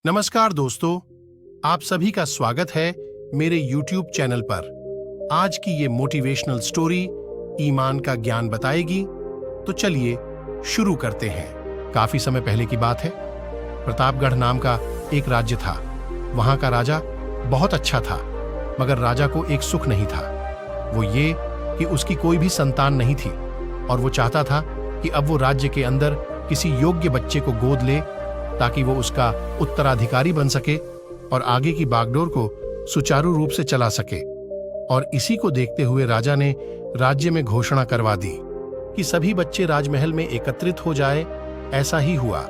नमस्कार दोस्तों, आप सभी का स्वागत है मेरे YouTube चैनल पर। आज की ये मोटिवेशनल स्टोरी ईमान का ज्ञान बताएगी। तो चलिए शुरू करते हैं। काफी समय पहले की बात है। प्रतापगढ़ नाम का एक राज्य था। वहां का राजा बहुत अच्छा था, मगर राजा को एक सुख नहीं था। वो ये कि उसकी कोई भी संतान नहीं थी और वो चाहता था कि अब वो राज्य के अंदर किसी योग्य बच्चे को गोद ले ताकि वो उसका उत्तराधिकारी बन सके और आगे की बागडोर को सुचारू रूप से चला सके। और इसी को देखते हुए राजा ने राज्य में घोषणा करवा दी कि सभी बच्चे राजमहल में एकत्रित हो जाए। ऐसा ही हुआ।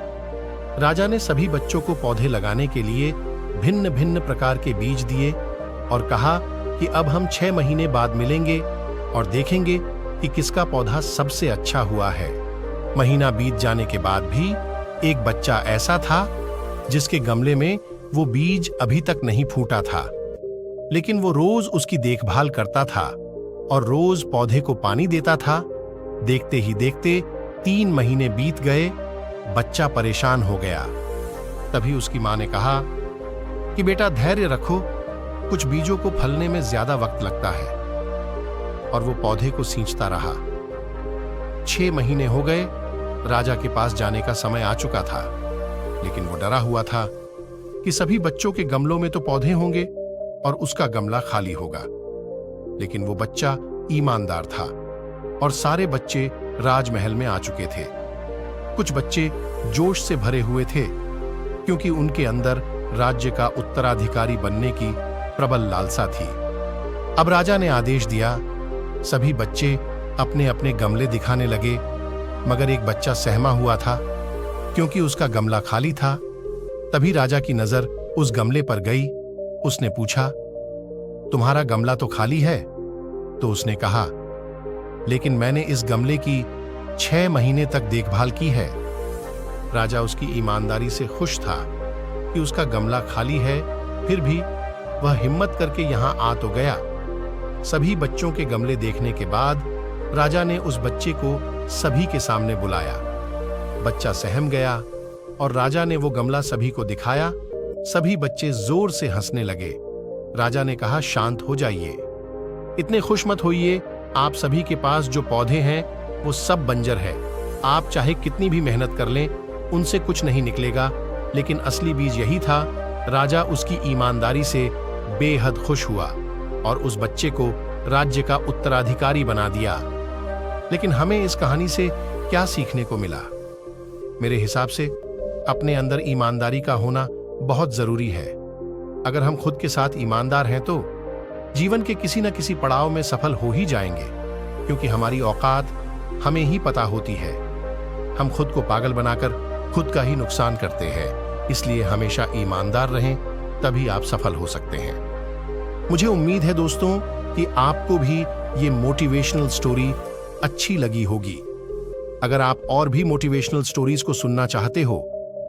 राजा ने सभी बच्चों को पौधे लगाने के लिए भिन्न भिन्न प्रकार के बीज दिए और कहा कि अब हम 6 महीने बाद मिलेंगे और देखेंगे कि किसका पौधा सबसे अच्छा हुआ है। महीना बीत जाने के बाद भी एक बच्चा ऐसा था जिसके गमले में वो बीज अभी तक नहीं फूटा था, लेकिन वो रोज उसकी देखभाल करता था और रोज पौधे को पानी देता था। देखते ही देखते 3 महीने बीत गए। बच्चा परेशान हो गया। तभी उसकी मां ने कहा कि बेटा धैर्य रखो, कुछ बीजों को फलने में ज्यादा वक्त लगता है। और वो पौधे को सींचता रहा। 6 महीने हो गए। राजा के पास जाने का समय आ चुका था, लेकिन वो डरा हुआ था कि सभी बच्चों के गमलों में तो पौधे होंगे और उसका गमला खाली होगा। लेकिन वो बच्चा ईमानदार था और सारे बच्चे राजमहल में आ चुके थे। कुछ बच्चे जोश से भरे हुए थे क्योंकि उनके अंदर राज्य का उत्तराधिकारी बनने की प्रबल लालसा थी। अब राजा ने आदेश दिया, सभी बच्चे अपने अपने गमले दिखाने लगे, मगर एक बच्चा सहमा हुआ था क्योंकि उसका गमला खाली था। तभी राजा की नजर उस गमले पर गई। उसने पूछा, तुम्हारा गमला तो खाली है? तो उसने कहा, लेकिन मैंने इस गमले की 6 महीने तक देखभाल की है। राजा उसकी ईमानदारी से खुश था कि उसका गमला खाली है, फिर भी वह हिम्मत करके यहां आ तो गया। सभी बच्चों के गमले देखने के बाद राजा ने उस बच्चे को सभी के सामने बुलाया। बच्चा सहम गया और राजा ने वो गमला सभी को दिखाया। सभी बच्चे जोर से हंसने लगे। राजा ने कहा, शांत हो जाइए, इतने खुश मत होइए। आप सभी के पास जो पौधे हैं वो सब बंजर है। आप चाहे कितनी भी मेहनत कर लें, उनसे कुछ नहीं निकलेगा। लेकिन असली बीज यही था। राजा उसकी ईमानदारी से बेहद खुश हुआ और उस बच्चे को राज्य का उत्तराधिकारी बना दिया। लेकिन हमें इस कहानी से क्या सीखने को मिला? मेरे हिसाब से अपने अंदर ईमानदारी का होना बहुत जरूरी है। अगर हम खुद के साथ ईमानदार हैं तो जीवन के किसी न किसी पड़ाव में सफल हो ही जाएंगे, क्योंकि हमारी औकात हमें ही पता होती है। हम खुद को पागल बनाकर खुद का ही नुकसान करते हैं। इसलिए हमेशा ईमानदार रहें, तभी आप सफल हो सकते हैं। मुझे उम्मीद है दोस्तों कि आपको भी ये मोटिवेशनल स्टोरी अच्छी लगी होगी। अगर आप और भी मोटिवेशनल स्टोरीज को सुनना चाहते हो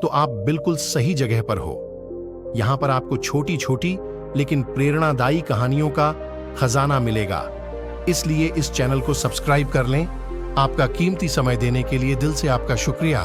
तो आप बिल्कुल सही जगह पर हो। यहां पर आपको छोटी छोटी लेकिन प्रेरणादायी कहानियों का खजाना मिलेगा। इसलिए इस चैनल को सब्सक्राइब कर लें। आपका कीमती समय देने के लिए दिल से आपका शुक्रिया।